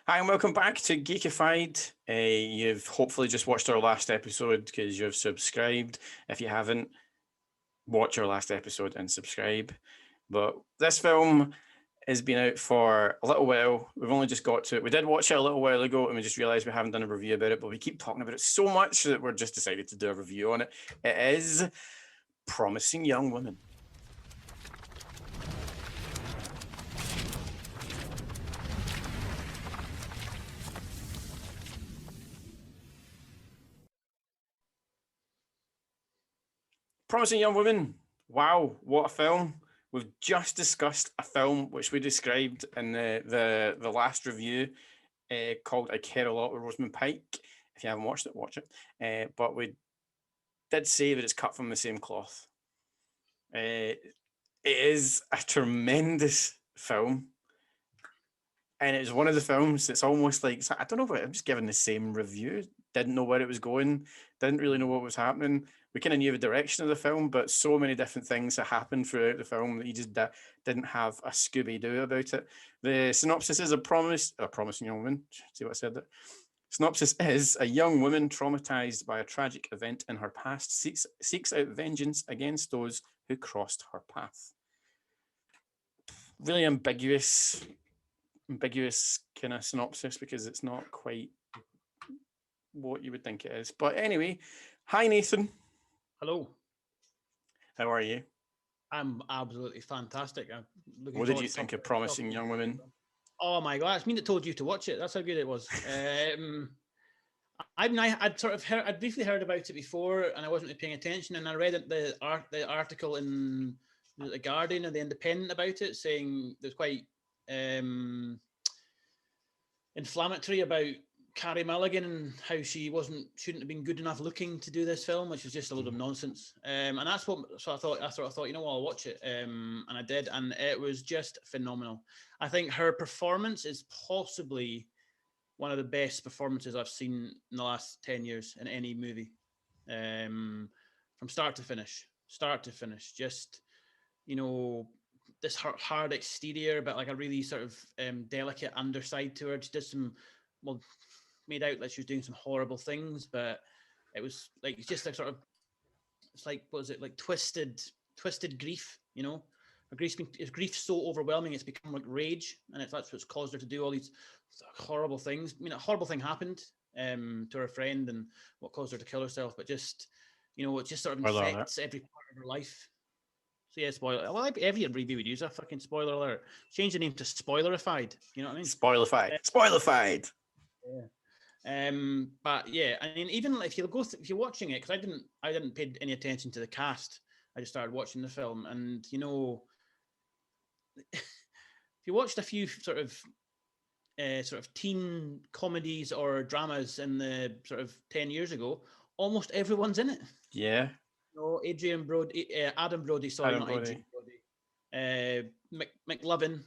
Hi and welcome back to Geekified. You've hopefully just watched our last episode because you've subscribed. If you haven't, watch our last episode and subscribe. But this film has been out for a little while. We've only just got to it. We did watch it a little while ago and we just realised we haven't done a review about it, but we keep talking about it so much that we're just decided to do a review on it. It is Promising Young Woman. Promising Young Woman. Wow, what a film. We've just discussed a film which we described in the last review called I Care a Lot with Rosamund Pike. If you haven't watched it, watch it. But we did say that it's cut from the same cloth. It is a tremendous film. And it was one of the films that's almost like, I don't know, I'm just giving the same review. Didn't know where it was going. Didn't really know what was happening. We kind of knew the direction of the film, but so many different things that happened throughout the film that you just didn't have a Scooby-Doo about it. The synopsis is a promising young woman. See what I said there? Synopsis is a young woman traumatized by a tragic event in her past seeks out vengeance against those who crossed her path. Really ambiguous kind of synopsis because it's not quite what you would think it is. But anyway, hi Nathan. Hello. How are you? I'm absolutely fantastic. What did you think of Promising Young Woman? Oh my god, it's me that told you to watch it. That's how good it was. I'd briefly heard about it before, and I wasn't really paying attention. And I read the article in the Guardian or the Independent about it, saying there's quite inflammatory about Cary Mulligan and how she shouldn't have been good enough looking to do this film, which is just a load of nonsense. And that's what. So I thought, you know what, I'll watch it, and I did, and it was just phenomenal. I think her performance is possibly one of the best performances I've seen in the last 10 years in any movie, from start to finish. Just, this hard exterior, but like a really sort of delicate underside to her. She did some, made out like she was doing some horrible things, but it was like just like sort of, it's like, what was it, like twisted grief, grief's so overwhelming it's become like rage, and that's what's caused her to do all these horrible things. I mean, a horrible thing happened to her friend and what caused her to kill herself, but just, it just sort of infects every part of her life. So yeah, spoiler. Well, every review would use a fucking spoiler alert. Change the name to Spoilerified. You know what I mean? Spoilerified. Yeah. But yeah, I mean, even if if you're watching it, because I didn't pay any attention to the cast. I just started watching the film, and if you watched a few sort of teen comedies or dramas in the sort of 10 years ago, almost everyone's in it. Yeah. No, Adam Brody. Sorry, Adam not Adrian Brody. McLovin.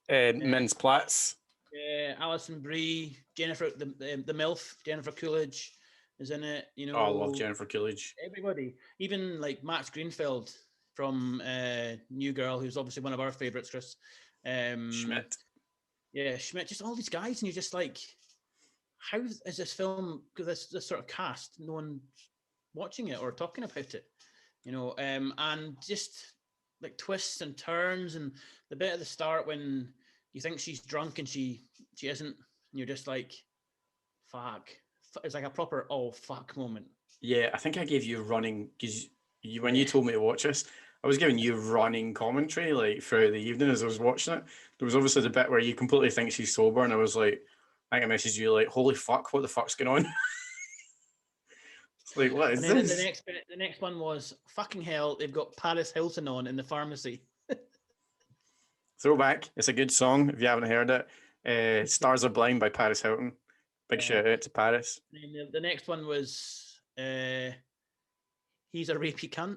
Mince Platts. Alison Brie, Jennifer, the MILF, Jennifer Coolidge is in it. Oh, I love Jennifer Coolidge. Everybody, even like Max Greenfield from New Girl, who's obviously one of our favorites, Chris. Schmidt. Yeah, Schmidt. Just all these guys, and you're just like, how is this film? Because this sort of cast, no one's watching it or talking about it, and just like twists and turns, and the bit at the start when you think she's drunk and she isn't, and you're just like, fuck. It's like a proper fuck moment. Yeah, I think I gave you running, because when you told me to watch this, I was giving you running commentary like throughout the evening as I was watching it. There was obviously the bit where you completely think she's sober, and I was like, I think I messaged you like, holy fuck, what the fuck's going on? It's like, what is this? The next one was, fucking hell, they've got Paris Hilton on in the pharmacy. Throwback. It's a good song if you haven't heard it. Stars Are Blind by Paris Hilton. Big shout out to Paris. And the next one was He's a Rapey Cunt.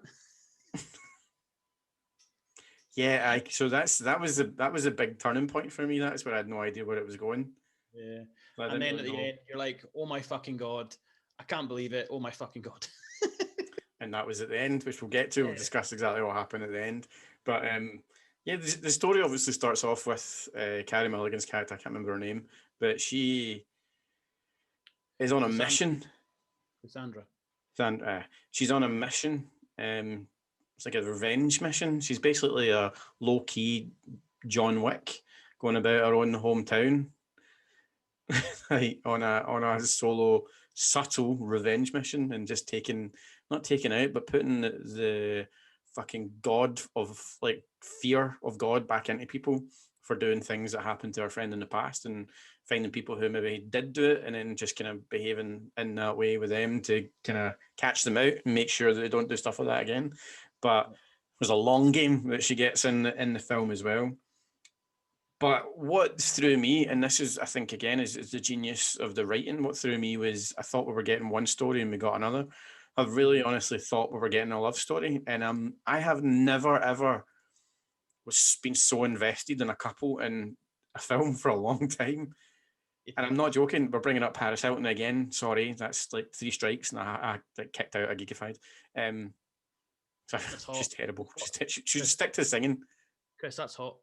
Yeah, so that was a big turning point for me. That's where I had no idea where it was going. Yeah. And then at the end, you're like, oh my fucking God. I can't believe it. Oh my fucking God. And that was at the end, which we'll get to. We'll discuss exactly what happened at the end. But Yeah, the story obviously starts off with Cary Mulligan's character. I can't remember her name, but she is on a mission. Cassandra. And she's on a mission. It's like a revenge mission. She's basically a low key John Wick going about her own hometown, like on a solo subtle revenge mission, and just not taking out, but putting the fucking god of like fear of God back into people for doing things that happened to our friend in the past, and finding people who maybe did do it and then just kind of behaving in that way with them to kind of catch them out and make sure that they don't do stuff like that again. But there's a long game that she gets in the film as well. But what threw me, and this is, I think, again, is the genius of the writing. What threw me was I thought we were getting one story and we got another. I really honestly thought we were getting a love story. And I have never, ever been so invested in a couple in a film for a long time. And I'm not joking. We're bringing up Paris Hilton again. Sorry, that's like 3 strikes, and I kicked out a Geekified. So she's terrible. She should stick to singing. Chris, that's hot.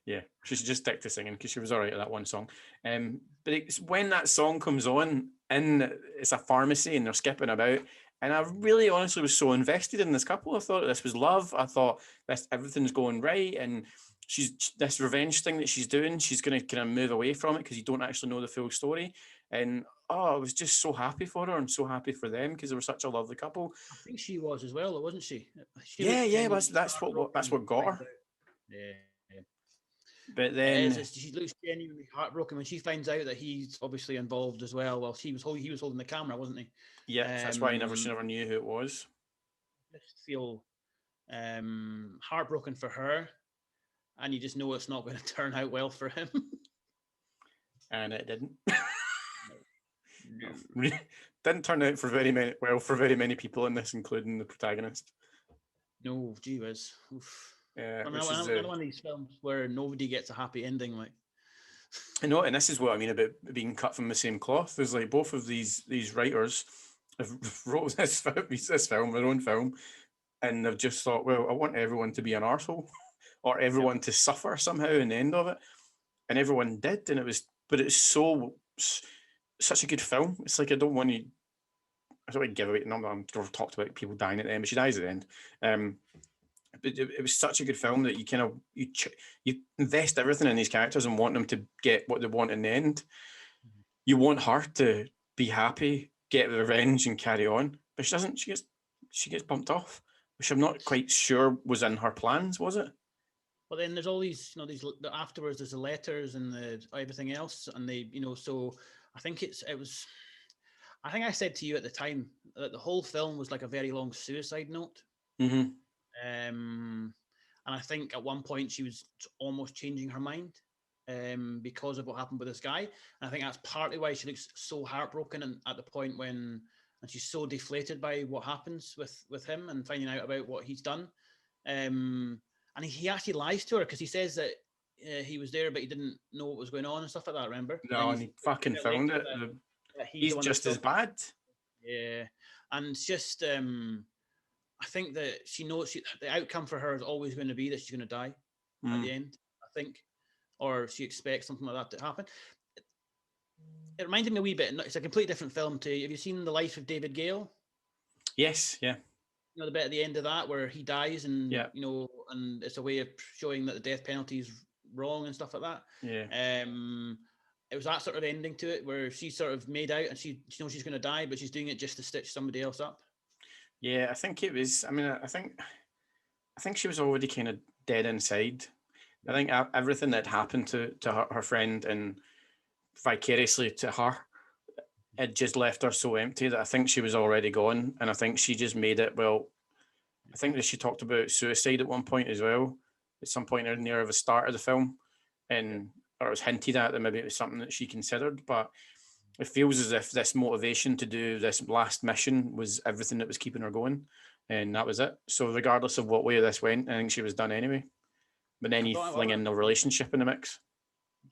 Yeah, she should just stick to singing because she was all right at that one song. But it's when that song comes on, and it's a pharmacy and they're skipping about, and I really honestly was so invested in this couple. I thought this was love. I thought everything's going right, and she's this revenge thing that she's doing. She's going to kind of move away from it because you don't actually know the full story. And I was just so happy for her and so happy for them because they were such a lovely couple. I think she was as well, wasn't she? Yeah. That's what got her. Yeah. But then she looks genuinely heartbroken when she finds out that he's obviously involved as well. Well, he was holding the camera, wasn't he? Yeah, that's why she never knew who it was. Just feel heartbroken for her, and you just know it's not going to turn out well for him. And it didn't. No. Didn't turn out for very many people in this, including the protagonist. No, gee whiz. Oof. Yeah, another one of these films where nobody gets a happy ending, like. I know, and this is what I mean about being cut from the same cloth. There's like both of these writers have wrote this film, their own film, and they've just thought, well, I want everyone to be an arsehole or everyone to suffer somehow in the end of it, and everyone did, and but it's such a good film. It's like I don't want to give away. I've talked about people dying at the end, but she dies at the end. But it was such a good film that you kind of you invest everything in these characters and want them to get what they want in the end. You want her to be happy, get revenge, and carry on, but she doesn't. She gets bumped off, which I'm not quite sure was in her plans. Was it? But then there's all these, afterwards there's the letters and the everything else, and so I think it was. I think I said to you at the time that the whole film was like a very long suicide note. Mm-hmm. And I think at one point she was almost changing her mind because of what happened with this guy. And I think that's partly why she looks so heartbroken and at the point and she's so deflated by what happens with him and finding out about what he's done. And he actually lies to her because he says that he was there, but he didn't know what was going on and stuff like that. Remember? No, and he fucking found it. He's just as bad. Yeah, and it's just. I think that she knows the outcome for her is always going to be that she's going to die at the end, I think, or she expects something like that to happen. It reminded me a wee bit. It's a completely different film to. Have you seen The Life of David Gale? Yes, yeah. The bit at the end of that where he dies, and and it's a way of showing that the death penalty is wrong and stuff like that. Yeah. It was that sort of ending to it where she's sort of made out and she knows she's going to die, but she's doing it just to stitch somebody else up. Yeah, I think it was. I mean, I think she was already kind of dead inside. I think everything that happened to her friend and vicariously to her, it just left her so empty that I think she was already gone. And I think she just made it. Well, I think that she talked about suicide at one point as well, at some point near the start of the film, or it was hinted at that maybe it was something that she considered, but. It feels as if this motivation to do this last mission was everything that was keeping her going, and that was it. So regardless of what way this went, I think she was done anyway. But then you fling in the relationship in the mix.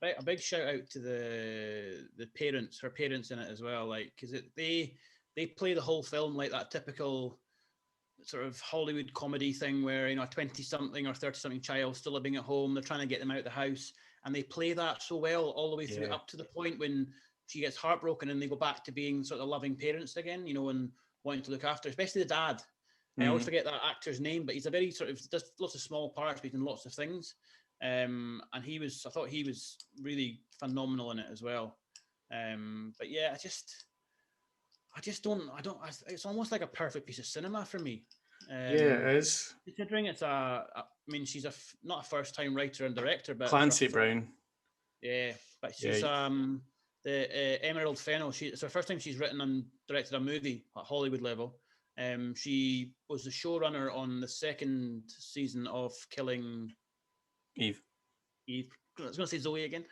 A big shout out to the parents, her parents in it as well, like because they play the whole film like that typical sort of Hollywood comedy thing where, you know, a 20-something or 30-something child still living at home, they're trying to get them out of the house, and they play that so well all the way through, Yeah. up to the point when she gets heartbroken and they go back to being sort of loving parents again, you know, and wanting to look after, especially the dad. I always forget that actor's name, but he's a very sort of, does lots of small parts, but he's in lots of things. And I thought he was really phenomenal in it as well. But yeah, it's almost like a perfect piece of cinema for me. Yeah, it is. Considering it's I mean, she's not a first time writer and director, but for Clancy Brown. yeah, but she's Yeah. the Emerald Fennel. It's her first time she's written and directed a movie at Hollywood level. She was the showrunner on the second season of Killing Eve. I was going to say Zoe again.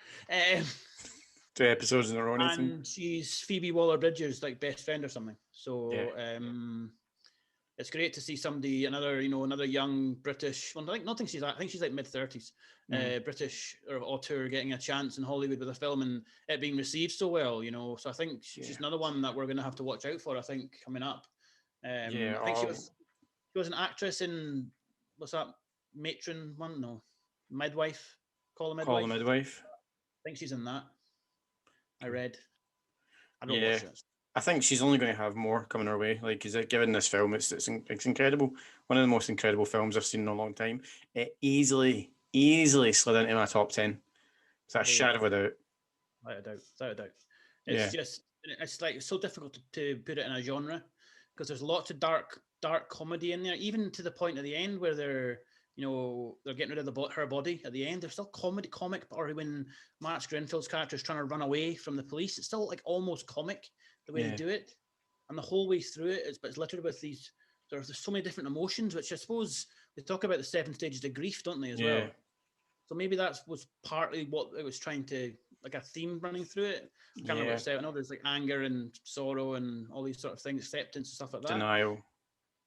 2 episodes in a row. And she's Phoebe Waller-Bridges' like best friend or something. So Yeah. it's great to see somebody, another young British. Well, I think she's like mid-30s, British or auteur getting a chance in Hollywood with a film and it being received so well. You know, so I think she's another one that we're going to have to watch out for. I think coming up. I think she was an actress in what's that matron one? No, midwife. Call the midwife. I think she's in that. I read. I don't watch it. I think she's only going to have more coming her way. Like, given this film, it's incredible. One of the most incredible films I've seen in a long time. It easily slid into my top 10. Without a shadow of a doubt. Without a doubt. It's just, it's like, it's so difficult to put it in a genre because there's lots of dark comedy in there, even to the point at the end where they're getting rid of her body at the end. There's still comic, or when Max Grenfield's character is trying to run away from the police, it's still like almost comic the way they do it, and the whole way through it, it's littered with these there's so many different emotions, which I suppose they talk about the 7 stages of grief, don't they, as well? So maybe that was partly what it was trying to, like a theme running through it. I can't remember what it said. I know there's like anger and sorrow and all these sort of things, acceptance and stuff like that.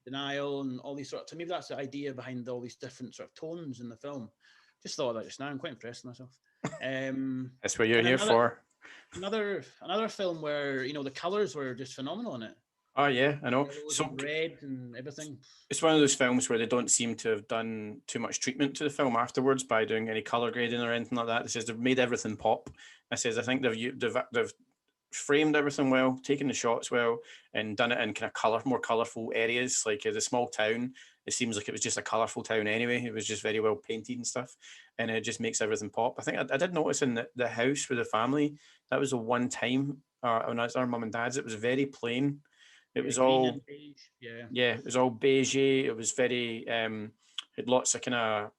Denial and all these sort of, so maybe that's the idea behind all these different sort of tones in the film. Just thought of that just now. I'm quite impressed with myself. That's what you're here for. Another film where, you know, the colours were just phenomenal in it. Oh yeah, I know. So red and everything. It's one of those films where they don't seem to have done too much treatment to the film afterwards by doing any color grading or anything like that. It says they've made everything pop. I think they've framed everything well, taken the shots well, and done it in kind of more colorful areas. Like the small town, it seems like it was just a colorful town anyway. It was just very well painted and stuff, and it just makes everything pop. I think I did notice in the house with the family, that was the one time when I was our mum and dad's, it was very plain. It was all beige. it was all beige. It was very had lots of kind of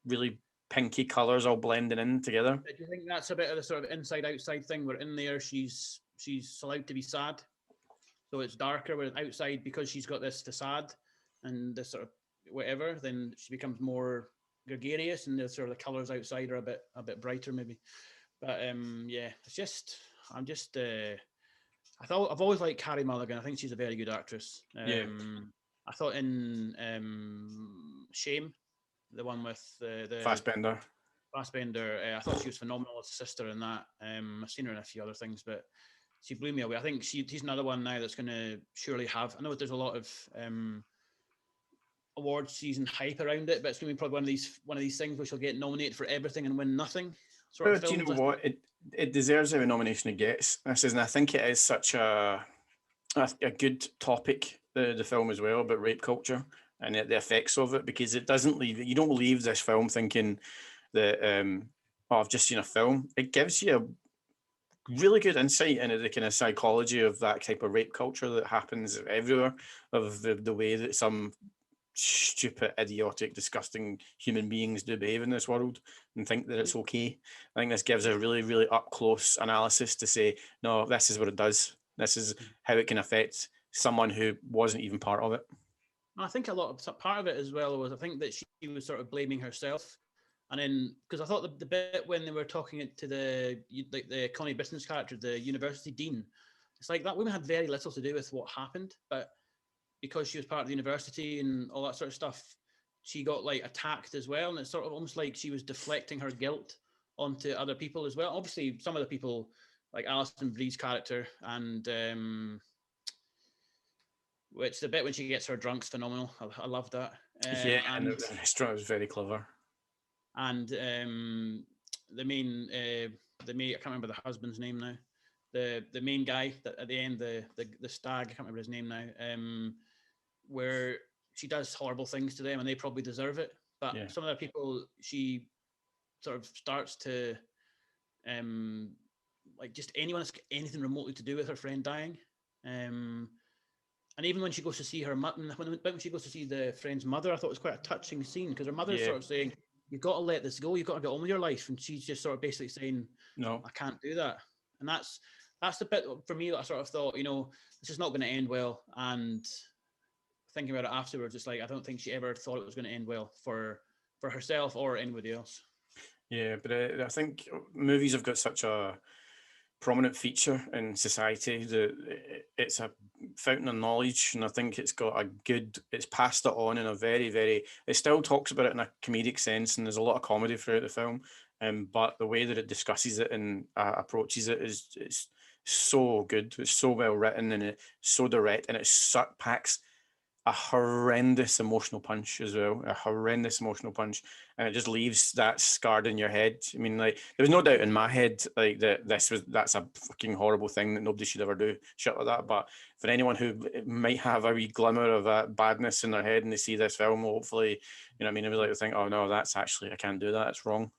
really pinky colors all blending in together. Do you think that's a bit of the sort of inside outside thing where in there she's allowed to be sad, so it's darker, whereas outside, because she's got this facade and this sort of whatever, then she becomes more gregarious, and the sort of the colors outside are a bit brighter maybe. But it's just I've always liked Cary Mulligan. I think she's a very good actress. I thought in Shame, the one with the Fassbender, I thought she was phenomenal as a sister in that. I've seen her in a few other things, but she blew me away. I think she's another one now that's going to surely have. I know there's a lot of award season hype around it, but it's going to be probably one of these things where she'll get nominated for everything and win nothing. Do you know what? It deserves every nomination it gets. And I think it is such a good topic, the film as well, about rape culture and the effects of it, because it doesn't you don't leave this film thinking that I've just seen a film. It gives you a really good insight into the kind of psychology of that type of rape culture that happens everywhere, of the way that some stupid, idiotic, disgusting human beings do behave in this world and think that it's okay. I think this gives a really, really up close analysis to say, no, this is what it does. This is how it can affect someone who wasn't even part of it. I think part of it as well was, I think that she was sort of blaming herself. And then, because I thought the bit when they were talking to the Connie Britton's character, the university dean, it's like that woman had very little to do with what happened, but because she was part of the university and all that sort of stuff, she got like attacked as well. And it's sort of almost like she was deflecting her guilt onto other people as well. Obviously, some of the people like Alison Brie's character and which the bit when she gets her drunk's phenomenal. I love that. Yeah, and the restaurant was very clever. And the main, I can't remember the husband's name now. The main guy that at the end, the stag, I can't remember his name now. Where she does horrible things to them, and they probably deserve it. But some of the people, she sort of starts to, like just anyone that's got anything remotely to do with her friend dying. And even when she goes to see her when she goes to see the friend's mother, I thought it was quite a touching scene because her mother's sort of saying, "You've got to let this go. You've got to get on with your life," and she's just sort of basically saying, "No, I can't do that." And that's the bit for me that I sort of thought, this is not going to end well. And thinking about it afterwards, it's like I don't think she ever thought it was going to end well for herself or anybody else. Yeah, but I think movies have got such a prominent feature in society that it's a fountain of knowledge, and I think it's passed it on in a very, very, it still talks about it in a comedic sense, and there's a lot of comedy throughout the film, but the way that it discusses it and approaches it it's so good. It's so well written, and it's so direct, and it packs a horrendous emotional punch as well, and it just leaves that scarred in your head. I mean, like, there was no doubt in my head, like, that's a fucking horrible thing that nobody should ever do, shit like that. But for anyone who might have a wee glimmer of that badness in their head and they see this film, hopefully, you know what I mean, they'll be like to think, oh no, that's actually, I can't do that, it's wrong.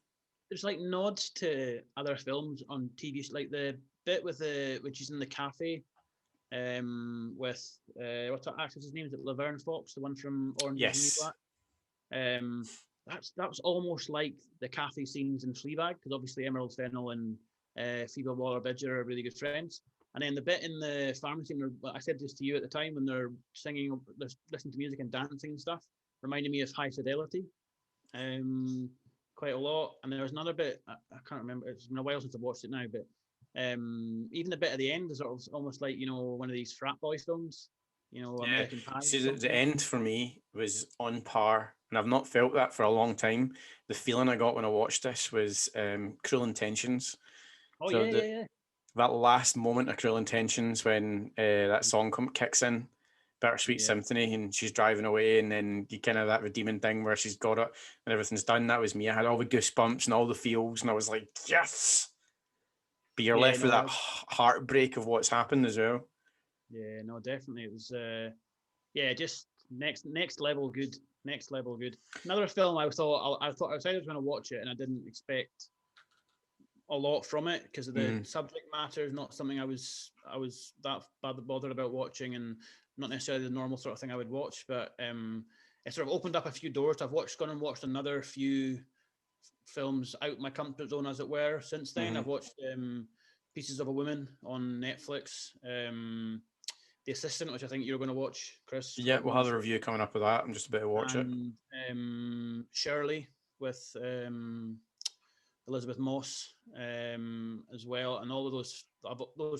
There's like nods to other films on TV, like the bit with when she's in the cafe, with what's that actress's name? Is it Laverne Fox, the one from Orange Is the New Black? That was almost like the cafe scenes in Fleabag, because obviously Emerald Fennell and Phoebe Waller-Bridge are really good friends. And then the bit in the pharmacy, I said this to you at the time, when they're singing, they're listening to music and dancing and stuff, reminded me of High Fidelity, quite a lot. And there was another bit, I can't remember, it's been a while since I've watched it now, but even the bit at the end is sort of almost like, one of these frat boy films, American Pie. See, the end for me was on par, and I've not felt that for a long time. The feeling I got when I watched this was Cruel Intentions. Oh, so yeah. That last moment of Cruel Intentions when that song kicks in, Bittersweet Symphony, and she's driving away, and then you kind of that redeeming thing where she's got it and everything's done. That was me. I had all the goosebumps and all the feels, and I was like, yes. But you're left with that heartbreak of what's happened as well. Yeah, no, definitely. It was, just next level good. Next level good. Another film I thought I was going to watch it, and I didn't expect a lot from it because of the subject matter is not something I was that bothered about watching, and not necessarily the normal sort of thing I would watch. But it sort of opened up a few doors. I've gone and watched another few films out my comfort zone, as it were. Since then, I've watched Pieces of a Woman on Netflix. The Assistant, which I think you're going to watch, Chris. Yeah, we'll have a review coming up with that. I'm just about to watch it. Shirley with Elizabeth Moss as well, and all of those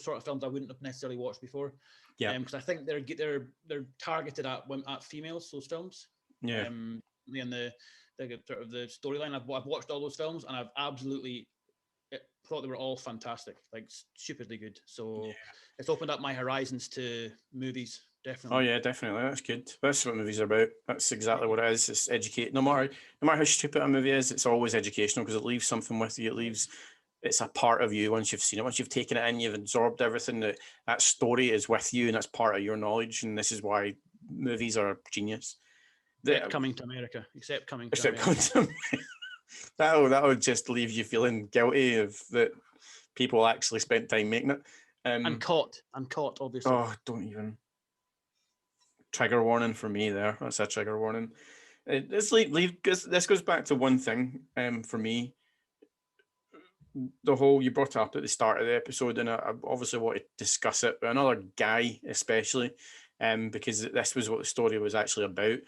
sort of films I wouldn't have necessarily watched before. Yeah, because I think they're targeted at females. Those films. Yeah. And the sort of the storyline. I've watched all those films, and I've absolutely thought they were all fantastic, like stupidly good. So it's opened up my horizons to movies. Definitely. Oh yeah, definitely. That's good. That's what movies are about. That's exactly what it is. It's educate. No matter how stupid a movie is, it's always educational because it leaves something with you. It's a part of you once you've seen it. Once you've taken it in, you've absorbed everything. That story is with you, and that's part of your knowledge. And this is why movies are genius. Except coming to America. That would just leave you feeling guilty of that people actually spent time making it. And caught, obviously. Oh, don't even. Trigger warning for me there. That's a trigger warning. This goes back to one thing for me. The whole, you brought up at the start of the episode, and I obviously want to discuss it with another guy, especially, because this was what the story was actually about.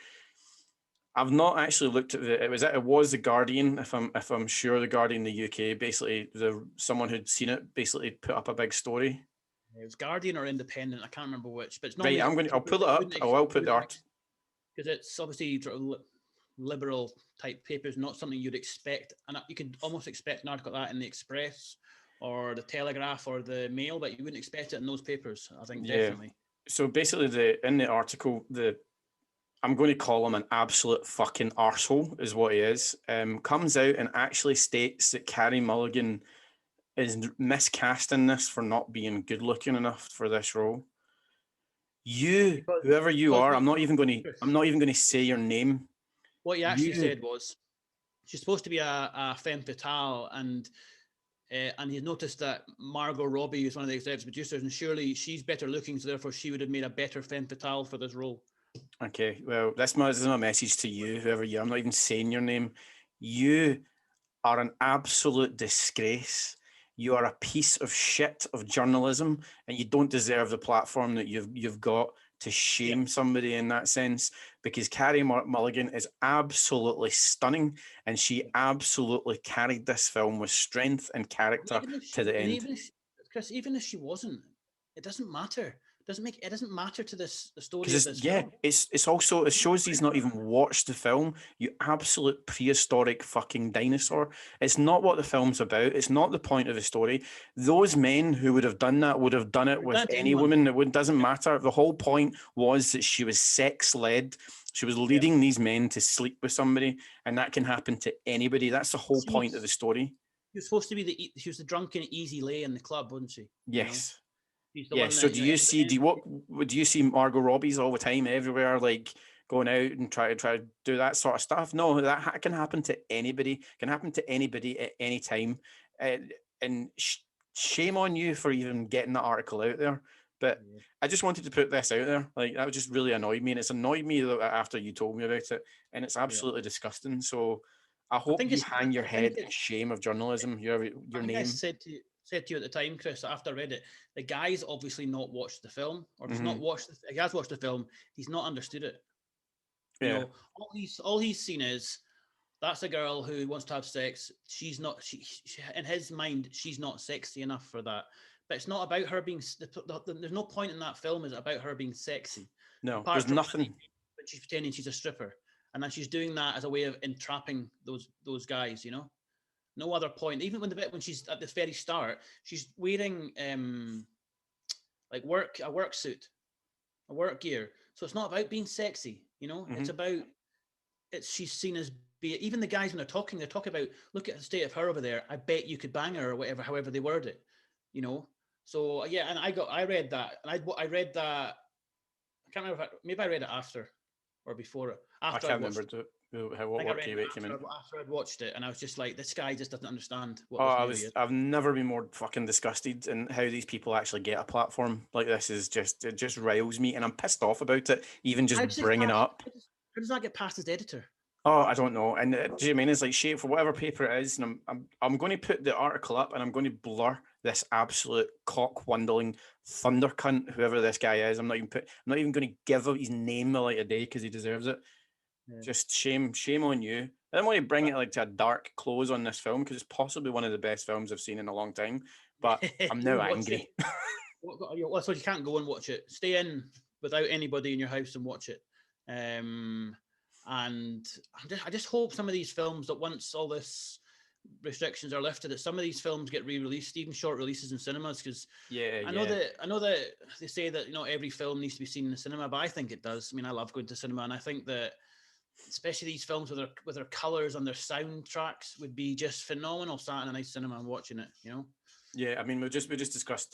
I've not actually looked at it was the Guardian, if I'm sure, the Guardian in the UK. Basically, someone who'd seen it basically put up a big story. It was Guardian or Independent, I can't remember which, but it's not right. I'll pull it up. I'll put the art because it's obviously sort of liberal type papers, not something you'd expect, and you could almost expect an article like that in the Express or the Telegraph or the Mail, but you wouldn't expect it in those papers. I think definitely. So basically, in the article, I'm going to call him an absolute fucking arsehole, is what he is. Comes out and actually states that Cary Mulligan is miscasting this for not being good looking enough for this role. You, Because whoever you because are, what I'm not even going to say your name. what he actually You, said was she's supposed to be a femme fatale, and he noticed that Margot Robbie is one of the executive producers, and surely she's better looking, so therefore she would have made a better femme fatale for this role. okay, well, this is my message to you, whoever you are. I'm not even saying your name. You are an absolute disgrace. You are a piece of shit of journalism, and you don't deserve the platform that you've got to shame somebody in that sense. Because Carrie Mulligan is absolutely stunning, and she absolutely carried this film with strength and character to the end. Chris, even if she wasn't, it doesn't matter. It doesn't matter to the story of Because this yeah, film. it's also it shows he's not even watched the film. You absolute prehistoric fucking dinosaur. It's not what the film's about. It's not the point of the story. Those men who would have done that would have done it We've with done it to any anyone. woman. It doesn't matter. The whole point was that she was sex led. She was Yeah. leading these men to sleep with somebody, and that can happen to anybody. That's the whole point of the story. She was supposed to be she was the drunken easy lay in the club, wasn't she? Yes. She's the Yeah. one So that do you see? Do you see Margot Robbie's all the time, everywhere, like going out and try to do that sort of stuff? No, that can happen to anybody. Can happen to anybody at any time. And shame on you for even getting that article out there. But I just wanted to put this out there. Like that just really annoyed me, and it's annoyed me after you told me about it, and it's absolutely disgusting. So I hope you hang your head in shame of journalism. Your I name. said to you at the time, Chris, after I read it, the guy's obviously not watched the film, or he's not Mm-hmm. watched. He has watched the film. He's not understood it. You Yeah. know, all he's seen is that's a girl who wants to have sex. She's not. She in his mind, she's not sexy enough for that. But it's not about her being. There's no point in that film is about her being sexy. No, Apart there's from nothing. when she's pretending she's a stripper, and then she's doing that as a way of entrapping those guys. You know, no other point. Even when the bit when she's at the very start, she's wearing like a work suit, a work gear. So it's not about being sexy. You know, Mm-hmm. it's about she's seen as be even the guys when they talk about look at the state of her over there. I bet you could bang her or whatever, however they word it. You know. So yeah, and I read that, and I read that. I can't remember maybe I read it after or before it. I After I'd can't watched remember it. I what think I work read you it came in. after I'd watched it, and I was just like, this guy just doesn't understand what Oh, this movie is. I've never been more fucking disgusted, and how these people actually get a platform like this is it just riles me, and I'm pissed off about it. Even How just does it bringing it pass? up. How does that get past his editor? Oh, I don't know. And do you mean it's like shape for whatever paper it is? And I'm going to put the article up, and I'm going to blur this absolute cock wandling thunder cunt, whoever this guy is. I'm not even going to give out his name the light of day because he deserves it. Yeah. Just shame on you. I don't want to bring it like to a dark close on this film because it's possibly one of the best films I've seen in a long time. But I'm now angry. So you can't go and watch it. Stay in without anybody in your house and watch it. And I just hope some of these films that once all this restrictions are lifted, that some of these films get re-released, even short releases in cinemas. Because I know that they say that every film needs to be seen in the cinema, but I think it does. I mean, I love going to cinema, and I think that especially these films with their colors and their soundtracks would be just phenomenal. Sat in a nice cinema and watching it, Yeah, I mean, we just discussed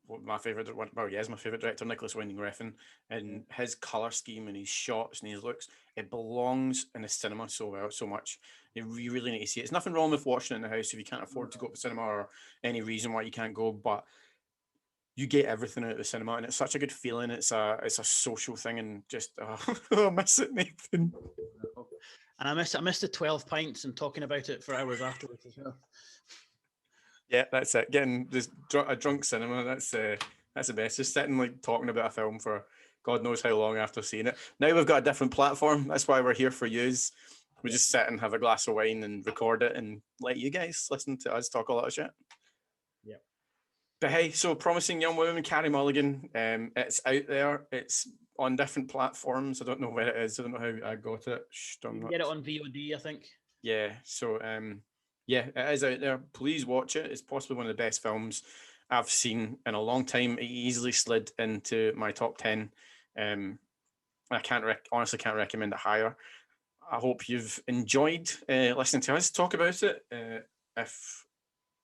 what my favorite one. Well, yeah, is my favorite director, Nicholas Winding Refn, and his color scheme and his shots and his looks. It belongs in the cinema so much. You really need to see it. There's nothing wrong with watching it in the house if you can't afford to go to the cinema or any reason why you can't go, but you get everything out of the cinema, and it's such a good feeling. It's a social thing, and just I miss it, Nathan. And I miss the 12 pints and talking about it for hours afterwards as well. Yeah, that's it. Getting this a drunk cinema. That's the best. Just sitting like talking about a film for God knows how long after seeing it. Now we've got a different platform. That's why we're here for yous. We just sit and have a glass of wine and record it and let you guys listen to us talk a lot of shit. Yeah. But hey, so Promising Young Woman, Cary Mulligan. It's out there. It's on different platforms. I don't know where it is. I don't know how I got it. You can get it on VOD, I think. Yeah. So yeah, it is out there. Please watch it. It's possibly one of the best films I've seen in a long time. It easily slid into my top 10. I honestly can't recommend it higher. I hope you've enjoyed listening to us talk about it. If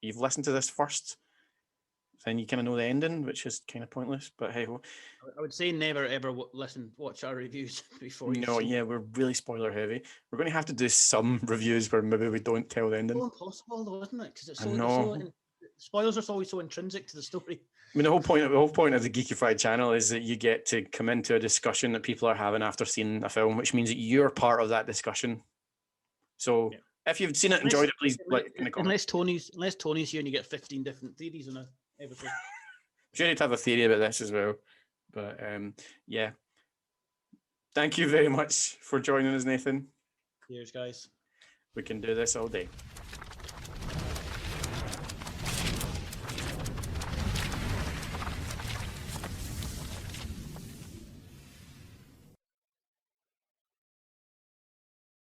you've listened to this first, then you kind of know the ending, which is kind of pointless. But hey, I would say never ever watch our reviews before you. no, yeah, we're really spoiler heavy. We're going to have to do some reviews where maybe we don't tell the ending. So impossible, though, isn't it? Because I know. spoilers are always so intrinsic to the story. I mean, the whole point of the Geekified channel is that you get to come into a discussion that people are having after seeing a film, which means that you're part of that discussion. So if you've seen it, enjoyed it, please like in the comments. Unless Tony's here and you get 15 different theories on a episode. I'm sure you'd have a theory about this as well. But yeah. Thank you very much for joining us, Nathan. Cheers, guys. We can do this all day.